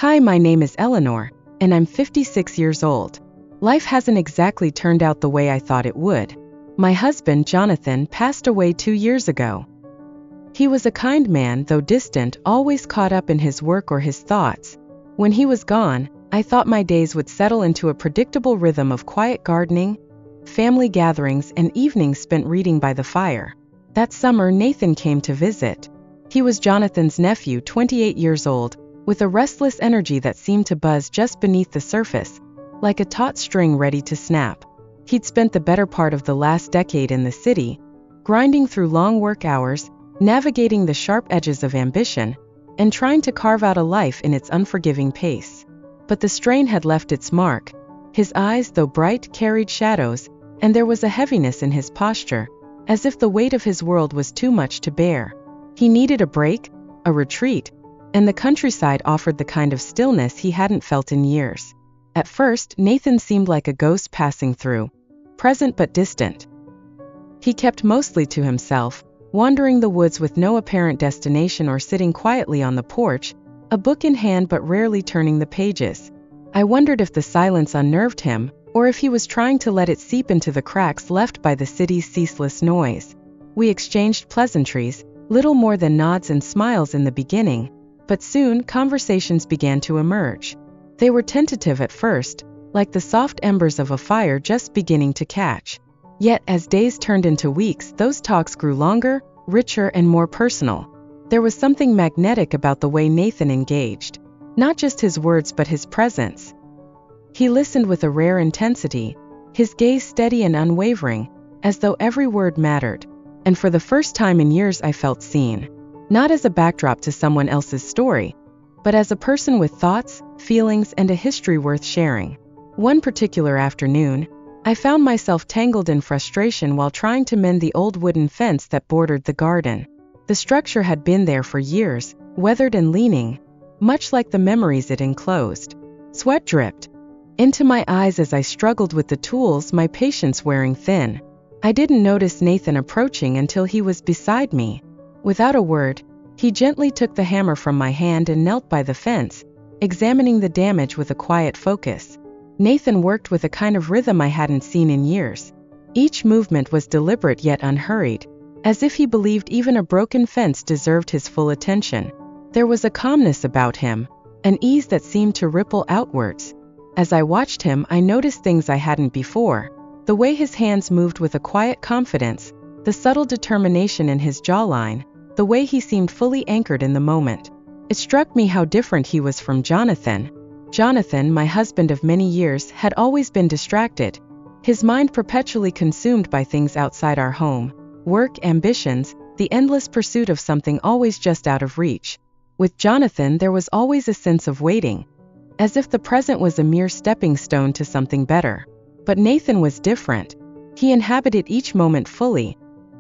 Hi, my name is Eleanor, and I'm 56 years old. Life hasn't exactly turned out the way I thought it would. My husband, Jonathan, passed away 2 years ago. He was a kind man, though distant, always caught up in his work or his thoughts. When he was gone, I thought my days would settle into a predictable rhythm of quiet gardening, family gatherings, and evenings spent reading by the fire. That summer, Nathan came to visit. He was Jonathan's nephew, 28 years old, with a restless energy that seemed to buzz just beneath the surface, like a taut string ready to snap. He'd spent the better part of the last decade in the city, grinding through long work hours, navigating the sharp edges of ambition, and trying to carve out a life in its unforgiving pace. But the strain had left its mark. His eyes, though bright, carried shadows, and there was a heaviness in his posture, as if the weight of his world was too much to bear. He needed a break, a retreat, and the countryside offered the kind of stillness he hadn't felt in years. At first, Nathan seemed like a ghost passing through, present but distant. He kept mostly to himself, wandering the woods with no apparent destination or sitting quietly on the porch, a book in hand but rarely turning the pages. I wondered if the silence unnerved him, or if he was trying to let it seep into the cracks left by the city's ceaseless noise. We exchanged pleasantries, little more than nods and smiles in the beginning, but soon conversations began to emerge. They were tentative at first, like the soft embers of a fire just beginning to catch. Yet as days turned into weeks, those talks grew longer, richer, and more personal. There was something magnetic about the way Nathan engaged. Not just his words but his presence. He listened with a rare intensity, his gaze steady and unwavering, as though every word mattered. And for the first time in years I felt seen. Not as a backdrop to someone else's story, but as a person with thoughts, feelings, and a history worth sharing. One particular afternoon, I found myself tangled in frustration while trying to mend the old wooden fence that bordered the garden. The structure had been there for years, weathered and leaning, much like the memories it enclosed. Sweat dripped into my eyes as I struggled with the tools, my patience wearing thin. I didn't notice Nathan approaching until he was beside me. Without a word, he gently took the hammer from my hand and knelt by the fence, examining the damage with a quiet focus. Nathan worked with a kind of rhythm I hadn't seen in years. Each movement was deliberate yet unhurried, as if he believed even a broken fence deserved his full attention. There was a calmness about him, an ease that seemed to ripple outwards. As I watched him, I noticed things I hadn't before. The way his hands moved with a quiet confidence, the subtle determination in his jawline, the way he seemed fully anchored in the moment. It struck me how different he was from Jonathan. Jonathan, my husband of many years, had always been distracted, his mind perpetually consumed by things outside our home, work, ambitions, the endless pursuit of something always just out of reach. With Jonathan, there was always a sense of waiting, as if the present was a mere stepping stone to something better. But Nathan was different. He inhabited each moment fully,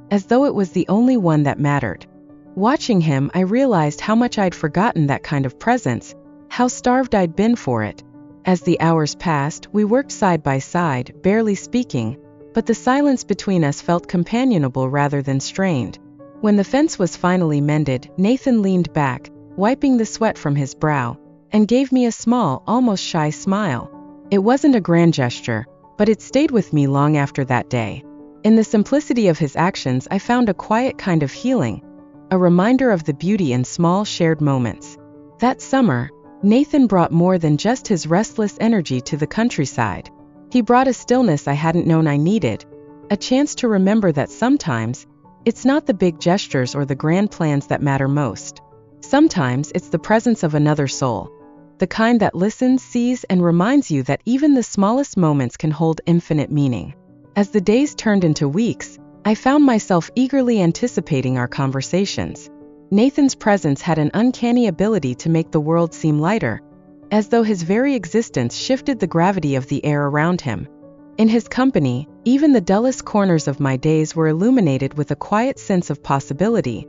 as though it was the only one that mattered. Watching him, I realized how much I'd forgotten that kind of presence, how starved I'd been for it. As the hours passed, we worked side by side, barely speaking, but the silence between us felt companionable rather than strained. When the fence was finally mended, Nathan leaned back, wiping the sweat from his brow, and gave me a small, almost shy smile. It wasn't a grand gesture, but it stayed with me long after that day. In the simplicity of his actions, I found a quiet kind of healing, a reminder of the beauty in small shared moments. That summer, Nathan brought more than just his restless energy to the countryside. He brought a stillness I hadn't known I needed, a chance to remember that sometimes, it's not the big gestures or the grand plans that matter most. Sometimes it's the presence of another soul, the kind that listens, sees, and reminds you that even the smallest moments can hold infinite meaning. As the days turned into weeks, I found myself eagerly anticipating our conversations. Nathan's presence had an uncanny ability to make the world seem lighter, as though his very existence shifted the gravity of the air around him. In his company, even the dullest corners of my days were illuminated with a quiet sense of possibility,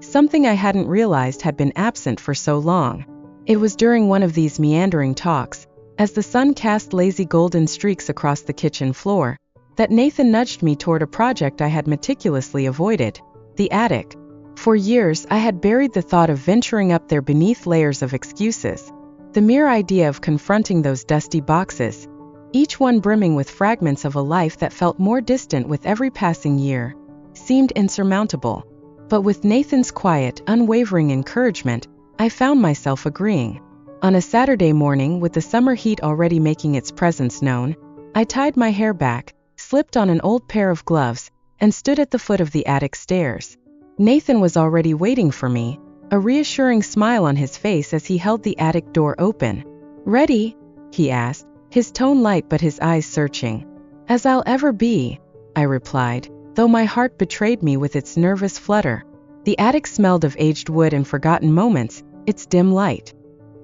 something I hadn't realized had been absent for so long. It was during one of these meandering talks, as the sun cast lazy golden streaks across the kitchen floor, that Nathan nudged me toward a project I had meticulously avoided, the attic. For years, I had buried the thought of venturing up there beneath layers of excuses. The mere idea of confronting those dusty boxes, each one brimming with fragments of a life that felt more distant with every passing year, seemed insurmountable. But with Nathan's quiet, unwavering encouragement, I found myself agreeing. On a Saturday morning, with the summer heat already making its presence known, I tied my hair back, slipped on an old pair of gloves, and stood at the foot of the attic stairs. Nathan was already waiting for me, a reassuring smile on his face as he held the attic door open. "Ready?" he asked, his tone light but his eyes searching. "As I'll ever be," I replied, though my heart betrayed me with its nervous flutter. The attic smelled of aged wood and forgotten moments, its dim light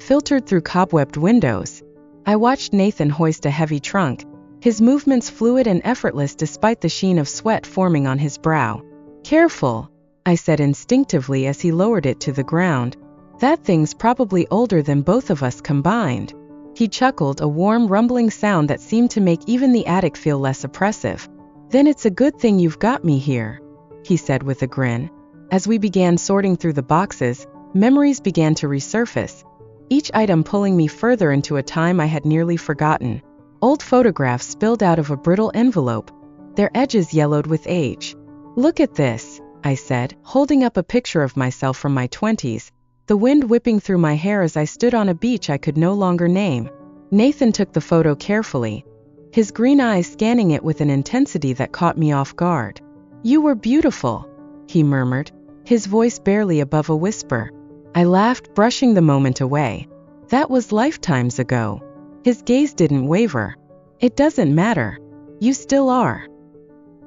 filtered through cobwebbed windows. I watched Nathan hoist a heavy trunk, his movements fluid and effortless despite the sheen of sweat forming on his brow. "Careful," I said instinctively as he lowered it to the ground. "That thing's probably older than both of us combined." He chuckled, a warm, rumbling sound that seemed to make even the attic feel less oppressive. "Then it's a good thing you've got me here," he said with a grin. As we began sorting through the boxes, memories began to resurface, each item pulling me further into a time I had nearly forgotten. Old photographs spilled out of a brittle envelope, their edges yellowed with age. "Look at this," I said, holding up a picture of myself from my 20s, the wind whipping through my hair as I stood on a beach I could no longer name. Nathan took the photo carefully, his green eyes scanning it with an intensity that caught me off guard. "You were beautiful," he murmured, his voice barely above a whisper. I laughed, brushing the moment away. "That was lifetimes ago." His gaze didn't waver. "It doesn't matter. You still are."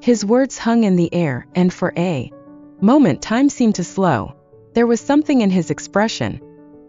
His words hung in the air, and for a moment time seemed to slow. There was something in his expression,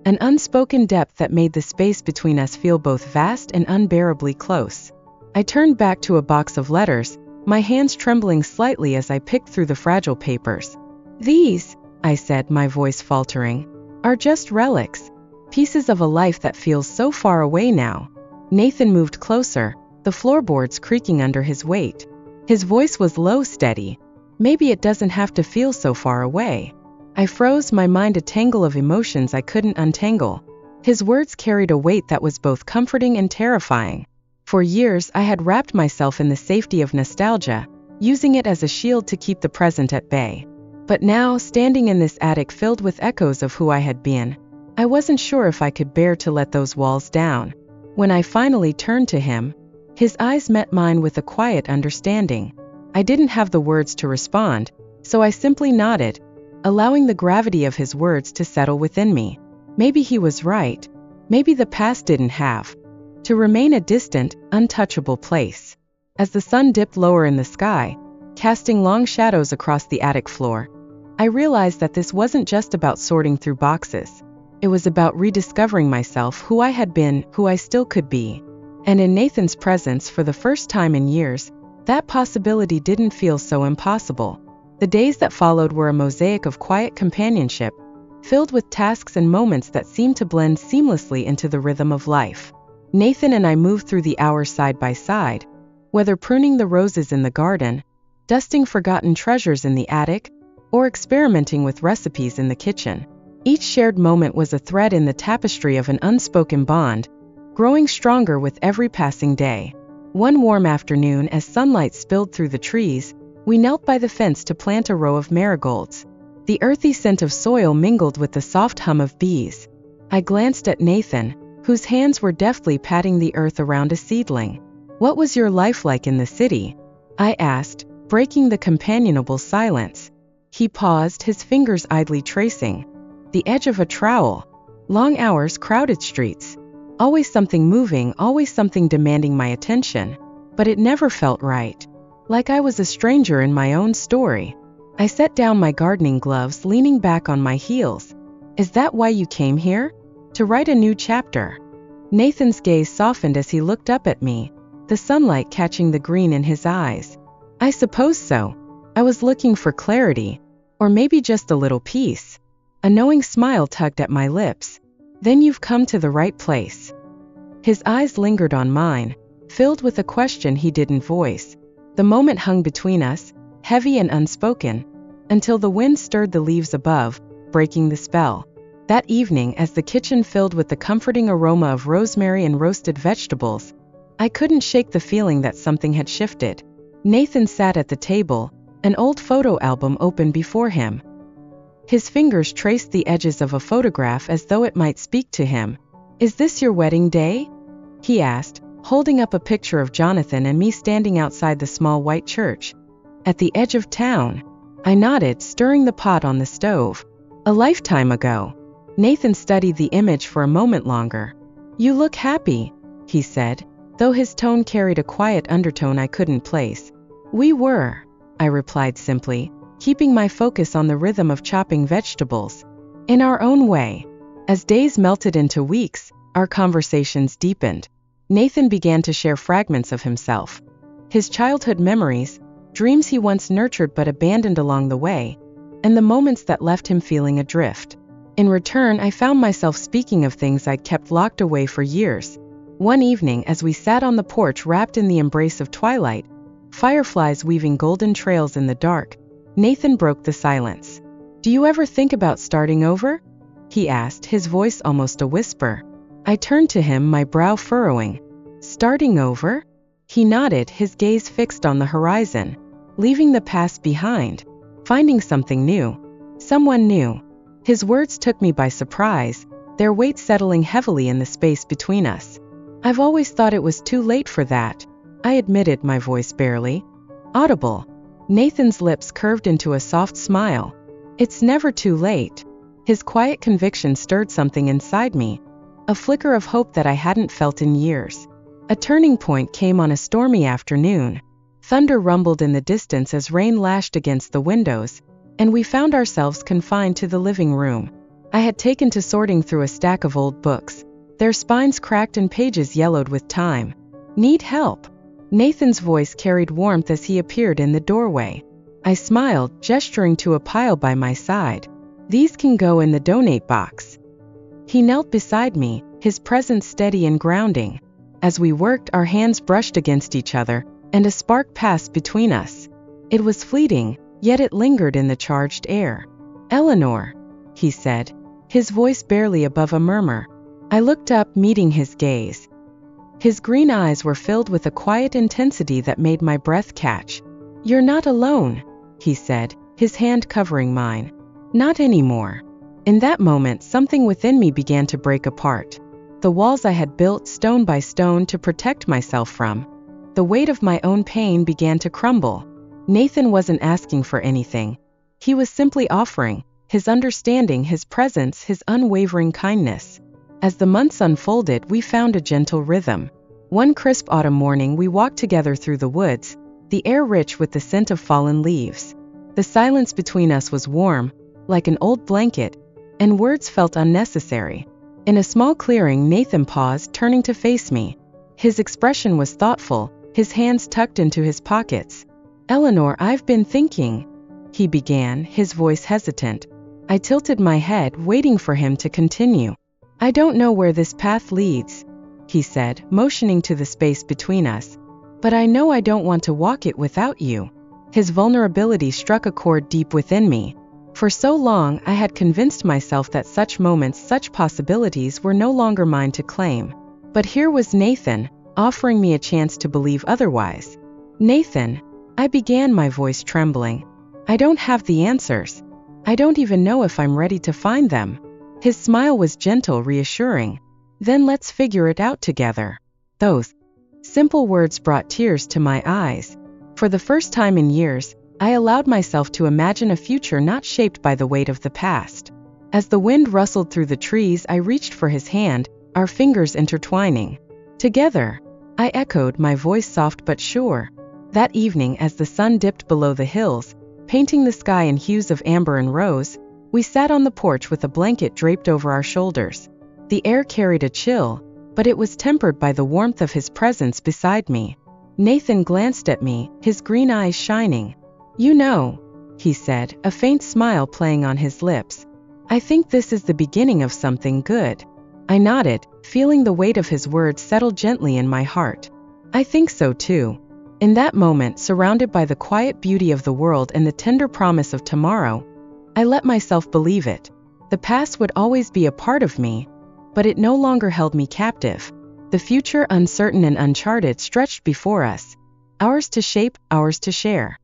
an unspoken depth that made the space between us feel both vast and unbearably close. I turned back to a box of letters, my hands trembling slightly as I picked through the fragile papers. "These," I said, my voice faltering, "are just relics, pieces of a life that feels so far away now." Nathan moved closer, the floorboards creaking under his weight. His voice was low, steady. "Maybe it doesn't have to feel so far away." I froze, my mind a tangle of emotions I couldn't untangle. His words carried a weight that was both comforting and terrifying. For years I had wrapped myself in the safety of nostalgia, using it as a shield to keep the present at bay. But now, standing in this attic filled with echoes of who I had been, I wasn't sure if I could bear to let those walls down. When I finally turned to him, his eyes met mine with a quiet understanding. I didn't have the words to respond, so I simply nodded, allowing the gravity of his words to settle within me. Maybe he was right. Maybe the past didn't have to remain a distant, untouchable place. As the sun dipped lower in the sky, casting long shadows across the attic floor, I realized that this wasn't just about sorting through boxes. It was about rediscovering myself, who I had been, who I still could be. And in Nathan's presence, for the first time in years, that possibility didn't feel so impossible. The days that followed were a mosaic of quiet companionship, filled with tasks and moments that seemed to blend seamlessly into the rhythm of life. Nathan and I moved through the hours side by side, whether pruning the roses in the garden, dusting forgotten treasures in the attic, or experimenting with recipes in the kitchen. Each shared moment was a thread in the tapestry of an unspoken bond, growing stronger with every passing day. One warm afternoon, as sunlight spilled through the trees, we knelt by the fence to plant a row of marigolds. The earthy scent of soil mingled with the soft hum of bees. I glanced at Nathan, whose hands were deftly patting the earth around a seedling. "What was your life like in the city?" I asked, breaking the companionable silence. He paused, his fingers idly tracing the edge of a trowel. "Long hours, crowded streets. Always something moving, always something demanding my attention. But it never felt right. Like I was a stranger in my own story." I set down my gardening gloves, leaning back on my heels. "Is that why you came here? To write a new chapter?" Nathan's gaze softened as he looked up at me, the sunlight catching the green in his eyes. "I suppose so. I was looking for clarity, or maybe just a little peace." A knowing smile tugged at my lips. "Then you've come to the right place." His eyes lingered on mine, filled with a question he didn't voice. The moment hung between us, heavy and unspoken, until the wind stirred the leaves above, breaking the spell. That evening, as the kitchen filled with the comforting aroma of rosemary and roasted vegetables, I couldn't shake the feeling that something had shifted. Nathan sat at the table, an old photo album open before him. His fingers traced the edges of a photograph as though it might speak to him. "Is this your wedding day?" he asked, holding up a picture of Jonathan and me standing outside the small white church at the edge of town. I nodded, stirring the pot on the stove. "A lifetime ago." Nathan studied the image for a moment longer. "You look happy," he said, though his tone carried a quiet undertone I couldn't place. "We were," I replied simply, keeping my focus on the rhythm of chopping vegetables. In our own way. As days melted into weeks, our conversations deepened. Nathan began to share fragments of himself. His childhood memories, dreams he once nurtured but abandoned along the way, and the moments that left him feeling adrift. In return, I found myself speaking of things I'd kept locked away for years. One evening, as we sat on the porch wrapped in the embrace of twilight, fireflies weaving golden trails in the dark, Nathan broke the silence. "Do you ever think about starting over?" he asked, his voice almost a whisper. I turned to him, my brow furrowing. "Starting over?" He nodded, his gaze fixed on the horizon. "Leaving the past behind. Finding something new. Someone new." His words took me by surprise, their weight settling heavily in the space between us. "I've always thought it was too late for that," I admitted, my voice barely audible. Nathan's lips curved into a soft smile. "It's never too late." His quiet conviction stirred something inside me, a flicker of hope that I hadn't felt in years. A turning point came on a stormy afternoon. Thunder rumbled in the distance as rain lashed against the windows, and we found ourselves confined to the living room. I had taken to sorting through a stack of old books, their spines cracked and pages yellowed with time. "Need help?" Nathan's voice carried warmth as he appeared in the doorway. I smiled, gesturing to a pile by my side. "These can go in the donate box." He knelt beside me, his presence steady and grounding. As we worked, our hands brushed against each other, and a spark passed between us. It was fleeting, yet it lingered in the charged air. "Eleanor," he said, his voice barely above a murmur. I looked up, meeting his gaze. His green eyes were filled with a quiet intensity that made my breath catch. "You're not alone," he said, his hand covering mine. "Not anymore." In that moment, something within me began to break apart. The walls I had built stone by stone to protect myself from the weight of my own pain began to crumble. Nathan wasn't asking for anything. He was simply offering his understanding, his presence, his unwavering kindness. As the months unfolded, we found a gentle rhythm. One crisp autumn morning, we walked together through the woods, the air rich with the scent of fallen leaves. The silence between us was warm, like an old blanket, and words felt unnecessary. In a small clearing, Nathan paused, turning to face me. His expression was thoughtful, his hands tucked into his pockets. "Eleanor, I've been thinking," he began, his voice hesitant. I tilted my head, waiting for him to continue. "I don't know where this path leads," he said, motioning to the space between us. "But I know I don't want to walk it without you." His vulnerability struck a chord deep within me. For so long, I had convinced myself that such moments, such possibilities were no longer mine to claim. But here was Nathan, offering me a chance to believe otherwise. "Nathan," I began, my voice trembling. "I don't have the answers. I don't even know if I'm ready to find them." His smile was gentle, reassuring. "Then let's figure it out together." Those simple words brought tears to my eyes. For the first time in years, I allowed myself to imagine a future not shaped by the weight of the past. As the wind rustled through the trees, I reached for his hand, our fingers intertwining. "Together," I echoed, my voice soft but sure. That evening, as the sun dipped below the hills, painting the sky in hues of amber and rose, we sat on the porch with a blanket draped over our shoulders. The air carried a chill, but it was tempered by the warmth of his presence beside me. Nathan glanced at me, his green eyes shining. "You know," he said, a faint smile playing on his lips, "I think this is the beginning of something good." I nodded, feeling the weight of his words settle gently in my heart. "I think so too." In that moment, surrounded by the quiet beauty of the world and the tender promise of tomorrow, I let myself believe it. The past would always be a part of me, but it no longer held me captive. The future, uncertain and uncharted, stretched before us, ours to shape, ours to share.